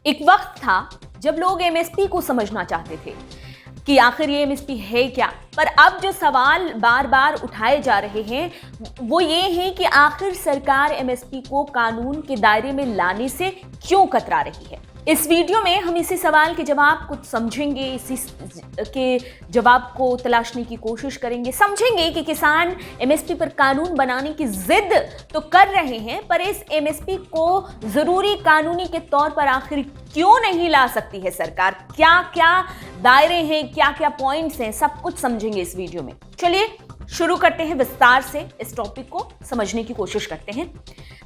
एक वक्त था जब लोग एमएसपी को समझना चाहते थे कि आखिर ये एमएसपी है क्या। पर अब जो सवाल बार बार उठाए जा रहे हैं वो ये है कि आखिर सरकार एमएसपी को कानून के दायरे में लाने से क्यों कतरा रही है। इस वीडियो में हम इसी सवाल के जवाब को समझेंगे, इसी के जवाब को तलाशने की कोशिश करेंगे, समझेंगे कि किसान एमएसपी पर कानून बनाने की जिद तो कर रहे हैं, पर इस एमएसपी को जरूरी कानूनी के तौर पर आखिर क्यों नहीं ला सकती है सरकार। क्या क्या दायरे हैं, क्या क्या पॉइंट्स हैं, सब कुछ समझेंगे इस वीडियो में। चलिए शुरू करते हैं, विस्तार से इस टॉपिक को समझने की कोशिश करते हैं।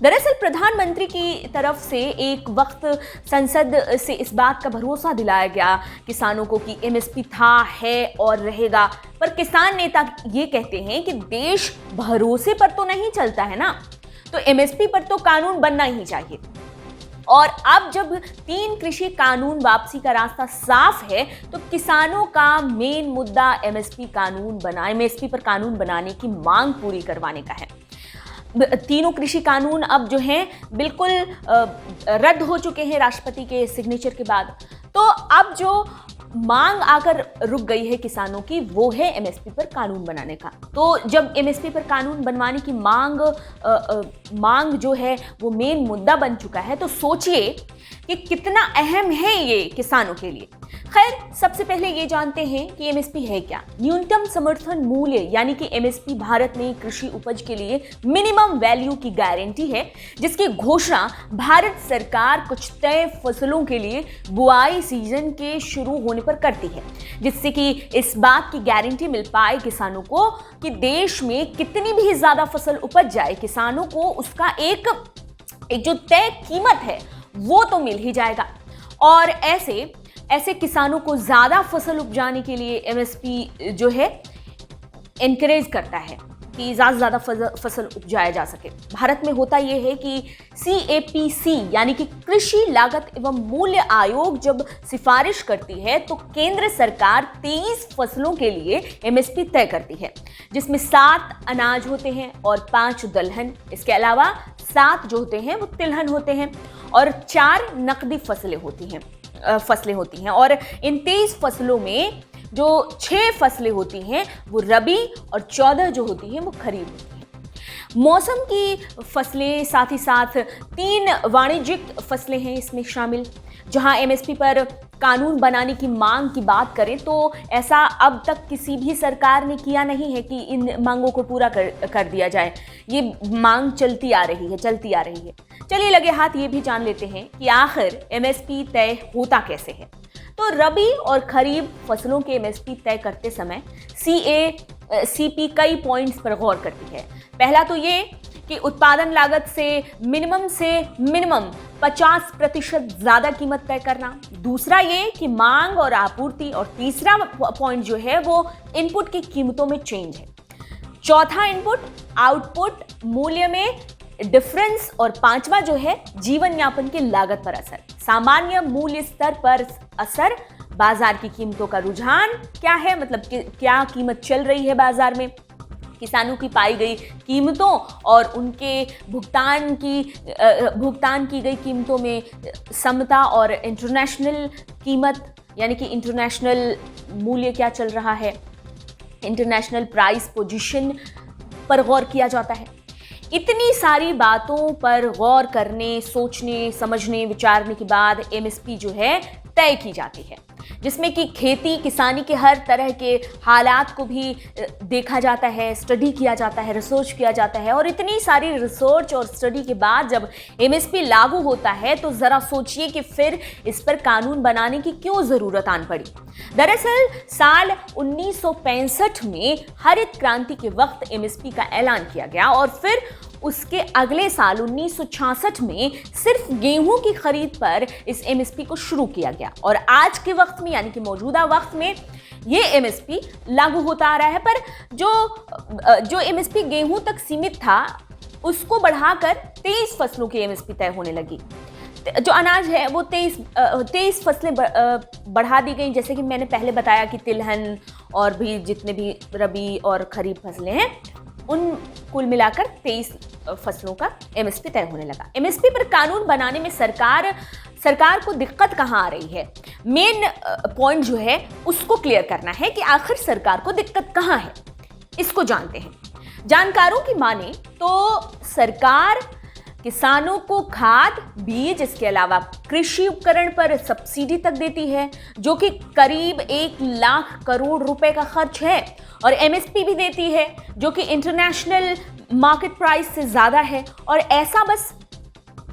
दरअसल प्रधानमंत्री की तरफ से एक वक्त संसद से इस बात का भरोसा दिलाया गया किसानों को कि एमएसपी था, है और रहेगा। पर किसान नेता ये कहते हैं कि देश भरोसे पर तो नहीं चलता है ना, तो एमएसपी पर तो कानून बनना ही चाहिए। और अब जब 3 कृषि कानून वापसी का रास्ता साफ है तो किसानों का मेन मुद्दा एमएसपी पर कानून बनाने की मांग पूरी करवाने का है। तीनों कृषि कानून अब जो हैं बिल्कुल रद्द हो चुके हैं राष्ट्रपति के सिग्नेचर के बाद। तो अब जो मांग आकर रुक गई है किसानों की वो है एमएसपी पर कानून बनाने का। तो जब एमएसपी पर कानून बनवाने की मांग जो है वो मेन मुद्दा बन चुका है, तो सोचिए कि कितना अहम है ये किसानों के लिए। खैर, सबसे पहले ये जानते हैं कि एमएसपी है क्या। न्यूनतम समर्थन मूल्य यानी कि एमएसपी भारत में कृषि उपज के लिए मिनिमम वैल्यू की गारंटी है, जिसकी घोषणा भारत सरकार कुछ तय फसलों के लिए बुआई सीजन के शुरू होने पर करती है, जिससे कि इस बात की गारंटी मिल पाए किसानों को कि देश में कितनी भी ज्यादा फसल उपज जाए, किसानों को उसका एक जो तय कीमत है वो तो मिल ही जाएगा। और ऐसे किसानों को ज्यादा फसल उपजाने के लिए एमएसपी जो है एनकरेज करता है कि ज्यादा से ज्यादा फसल उपजाया जा सके। भारत में होता यह है कि CAPC यानी कि कृषि लागत एवं मूल्य आयोग जब सिफारिश करती है तो केंद्र सरकार 23 फसलों के लिए एमएसपी तय करती है, जिसमें 7 अनाज होते हैं और 5 दलहन। इसके अलावा 7 जो होते हैं वो तिलहन होते हैं और 4 नकदी फसलें होती हैं। और इन 23 फसलों में जो 6 फसलें होती हैं वो रबी और 14 जो होती हैं वो खरीफ होती हैं। मौसम की फसलें, साथ ही साथ 3 वाणिज्यिक फसलें हैं इसमें शामिल। जहां एमएसपी पर कानून बनाने की मांग की बात करें तो ऐसा अब तक किसी भी सरकार ने किया नहीं है कि इन मांगों को पूरा कर दिया जाए। ये मांग चलती आ रही है। चलिए लगे हाथ ये भी जान लेते हैं कि आखिर एमएसपी तय होता कैसे है। तो रबी और खरीफ फसलों के एमएसपी तय करते समय CACP कई पॉइंट्स पर गौर करती है। पहला तो ये कि उत्पादन लागत से मिनिमम 50% ज्यादा कीमत तय करना। दूसरा ये कि मांग और आपूर्ति, और तीसरा पॉइंट जो है वो इनपुट की कीमतों में चेंज है। चौथा इनपुट आउटपुट मूल्य में डिफरेंस, और 5वां जो है जीवन यापन की लागत पर असर। सामान्य मूल्य स्तर पर असर, बाजार की कीमतों का रुझान क्या है, मतलब क्या कीमत चल रही है बाजार में, किसानों की पाई गई कीमतों और उनके भुगतान की गई कीमतों में समता, और इंटरनेशनल कीमत यानी कि इंटरनेशनल मूल्य क्या चल रहा है, इंटरनेशनल प्राइस पोजीशन पर गौर किया जाता है। इतनी सारी बातों पर गौर करने, सोचने, समझने, विचारने के बाद एमएसपी जो है तय की जाती है, जिसमें कि खेती किसानी के हर तरह के हालात को भी देखा जाता है, स्टडी किया जाता है, रिसर्च किया जाता है। और इतनी सारी रिसर्च और स्टडी के बाद जब एमएसपी लागू होता है तो ज़रा सोचिए कि फिर इस पर कानून बनाने की क्यों ज़रूरत आन पड़ी। दरअसल साल 1965 में हरित क्रांति के वक्त एमएसपी का ऐलान किया गया और फिर उसके अगले साल 1966 में सिर्फ गेहूं की खरीद पर इस एमएसपी को शुरू किया गया। और आज के वक्त में यानी कि मौजूदा वक्त में ये एमएसपी लागू होता आ रहा है। पर जो एमएसपी गेहूं तक सीमित था उसको बढ़ाकर 23 फसलों की एमएसपी तय होने लगी। जो अनाज है वो 23 फसलें बढ़ा दी गई, जैसे कि मैंने पहले बताया कि तिलहन और भी जितने भी रबी और खरीफ फसलें हैं उन कुल मिलाकर 23 फसलों का एमएसपी तय होने लगा। एमएसपी पर कानून बनाने में सरकार को दिक्कत कहां आ रही है, मेन पॉइंट जो है उसको क्लियर करना है कि आखिर सरकार को दिक्कत कहां है, इसको जानते हैं। जानकारों की माने तो सरकार किसानों को खाद, बीज, इसके अलावा कृषि उपकरण पर सब्सिडी तक देती है, जो कि करीब 1 लाख करोड़ रुपए का खर्च है, और एमएसपी भी देती है जो कि इंटरनेशनल मार्केट प्राइस से ज्यादा है। और ऐसा बस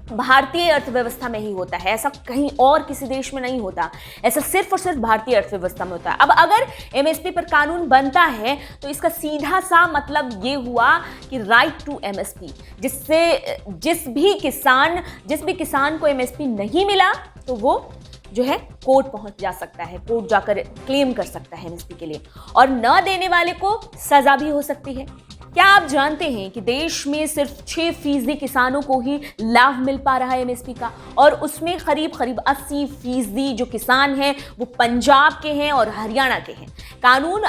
भारतीय अर्थव्यवस्था में ही होता है, ऐसा कहीं और किसी देश में नहीं होता, ऐसा सिर्फ और सिर्फ भारतीय अर्थव्यवस्था में होता है। अब अगर एमएसपी पर कानून बनता है तो इसका सीधा सा मतलब ये हुआ कि राइट टू एमएसपी, जिससे जिस भी किसान को एमएसपी नहीं मिला तो वो जो है कोर्ट पहुंच जा सकता है, कोर्ट जाकर क्लेम कर सकता है एमएसपी के लिए, और न देने वाले को सजा भी हो सकती है। क्या आप जानते हैं कि देश में सिर्फ 6% किसानों को ही लाभ मिल पा रहा है एमएसपी का, और उसमें करीब 80% जो किसान हैं वो पंजाब के हैं और हरियाणा के हैं। कानून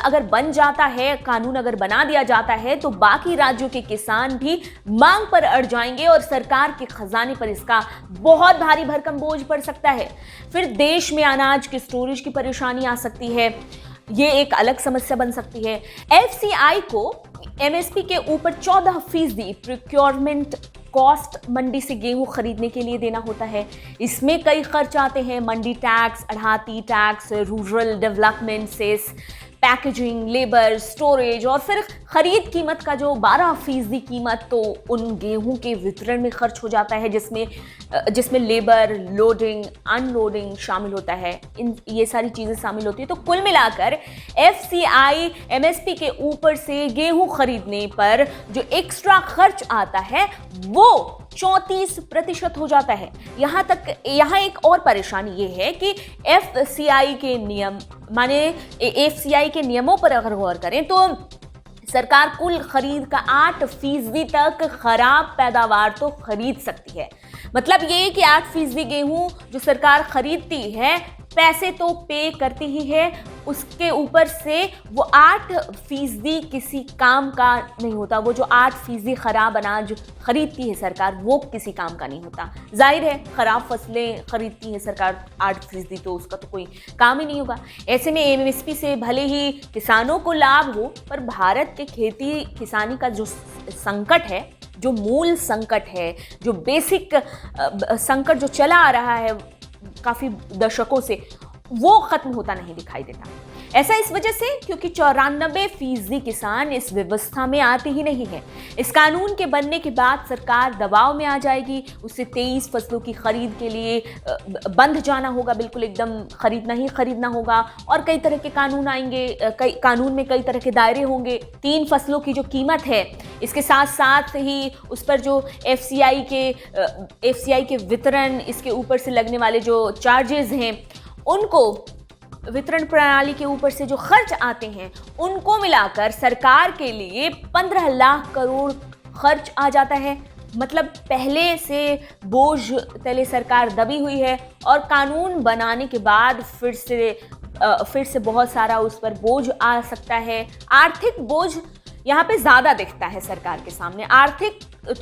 अगर बना दिया जाता है तो बाकी राज्यों के किसान भी मांग पर अड़ जाएंगे और सरकार के खजाने पर इसका बहुत भारी भरकम बोझ पड़ सकता है। फिर देश में अनाज के स्टोरेज की परेशानी आ सकती है, ये एक अलग समस्या बन सकती है। एफसीआई को एमएसपी के ऊपर 14% प्रोक्योरमेंट कॉस्ट मंडी से गेहूं खरीदने के लिए देना होता है। इसमें कई खर्च आते हैं, मंडी टैक्स, आढ़ती tax, rural development cess, packaging, labour, storage, और फिर खरीद कीमत का जो 12% कीमत तो उन गेहूं के वितरण में खर्च हो जाता है, जिसमें लेबर, लोडिंग, अनलोडिंग शामिल होता है। ये सारी चीज़ें शामिल होती है। तो कुल मिलाकर एफसीआई एमएसपी के ऊपर से गेहूं खरीदने पर जो एक्स्ट्रा खर्च आता है वो 34% हो जाता है। यहाँ एक और परेशानी ये है कि एफसीआई के नियमों पर अगर गौर करें तो सरकार कुल खरीद का 8% तक खराब पैदावार तो खरीद सकती है। मतलब ये कि 8% गेहूं जो सरकार खरीदती है, पैसे तो पे करती ही है, उसके ऊपर से वो 8% किसी काम का नहीं होता। वो जो 8% खराब अनाज खरीदती है सरकार, वो किसी काम का नहीं होता। जाहिर है खराब फसलें खरीदती है सरकार 8%, तो उसका तो कोई काम ही नहीं होगा। ऐसे में एमएसपी से भले ही किसानों को लाभ हो, पर भारत के खेती किसानी का जो संकट है, जो मूल संकट है, जो बेसिक संकट जो चला आ रहा है काफी दशकों से, वो खत्म होता नहीं दिखाई देता। ऐसा इस वजह से क्योंकि 94% किसान इस व्यवस्था में आते ही नहीं है। इस कानून के बनने के बाद सरकार दबाव में आ जाएगी, उससे 23 फसलों की खरीद के लिए बंद जाना होगा, बिल्कुल एकदम खरीदना ही खरीदना होगा, और कई तरह के कानून आएंगे, कानून में कई तरह के दायरे होंगे। 3 फसलों की जो कीमत है, इसके साथ साथ ही उस पर जो एफसीआई के वितरण, इसके ऊपर से लगने वाले जो चार्जेस हैं, उनको वितरण प्रणाली के ऊपर से जो खर्च आते हैं, उनको मिलाकर सरकार के लिए 15 लाख करोड़ खर्च आ जाता है। मतलब पहले से बोझ तले सरकार दबी हुई है, और कानून बनाने के बाद फिर से बहुत सारा उस पर बोझ आ सकता है। आर्थिक बोझ यहाँ पे ज़्यादा दिखता है सरकार के सामने, आर्थिक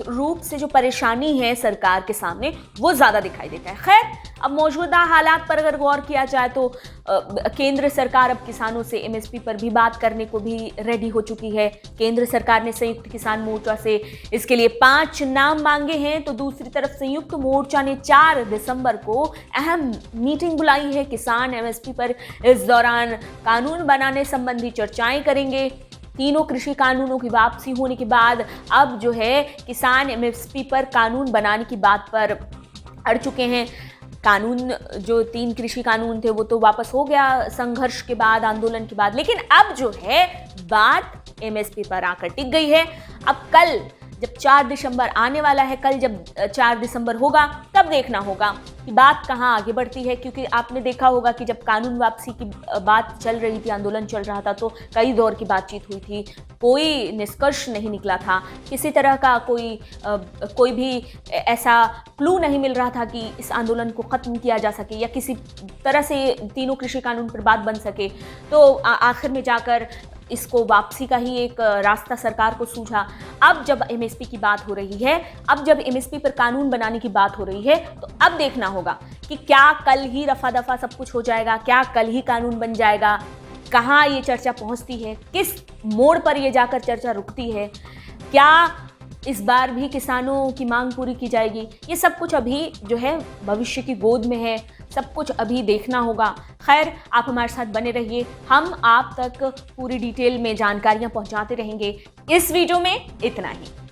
रूप से जो परेशानी है सरकार के सामने वो ज़्यादा दिखाई देता है। खैर, अब मौजूदा हालात पर अगर गौर किया जाए तो केंद्र सरकार अब किसानों से एमएसपी पर भी बात करने को भी रेडी हो चुकी है। केंद्र सरकार ने संयुक्त किसान मोर्चा से इसके लिए 5 नाम मांगे हैं, तो दूसरी तरफ संयुक्त मोर्चा ने 4 दिसंबर को अहम मीटिंग बुलाई है। किसान एमएसपी पर इस दौरान कानून बनाने संबंधी चर्चाएं करेंगे। तीनों कृषि कानूनों की वापसी होने के बाद अब जो है किसान एमएसपी पर कानून बनाने की बात पर अड़ चुके हैं। कानून जो 3 कृषि कानून थे वो तो वापस हो गया संघर्ष के बाद, आंदोलन के बाद, लेकिन अब जो है बात एमएसपी पर आकर टिक गई है। अब कल जब 4 दिसंबर आने वाला है, कल जब 4 दिसंबर होगा, तब देखना होगा कि बात कहाँ आगे बढ़ती है। क्योंकि आपने देखा होगा कि जब कानून वापसी की बात चल रही थी, आंदोलन चल रहा था, तो कई दौर की बातचीत हुई थी, कोई निष्कर्ष नहीं निकला था, किसी तरह का कोई भी ऐसा क्लू नहीं मिल रहा था कि इस आंदोलन को ख़त्म किया जा सके या किसी तरह से तीनों कृषि कानून पर बात बन सके। तो आखिर में जाकर इसको वापसी का ही एक रास्ता सरकार को सूझा। अब जब एमएसपी की बात हो रही है, अब जब एमएसपी पर कानून बनाने की बात हो रही है, तो अब देखना होगा कि क्या कल ही रफा दफा सब कुछ हो जाएगा, क्या कल ही कानून बन जाएगा, कहाँ ये चर्चा पहुंचती है, किस मोड़ पर ये जाकर चर्चा रुकती है, क्या इस बार भी किसानों की मांग पूरी की जाएगी। ये सब कुछ अभी जो है भविष्य की गोद में है, सब कुछ अभी देखना होगा। खैर, आप हमारे साथ बने रहिए, हम आप तक पूरी डिटेल में जानकारियां पहुंचाते रहेंगे। इस वीडियो में इतना ही।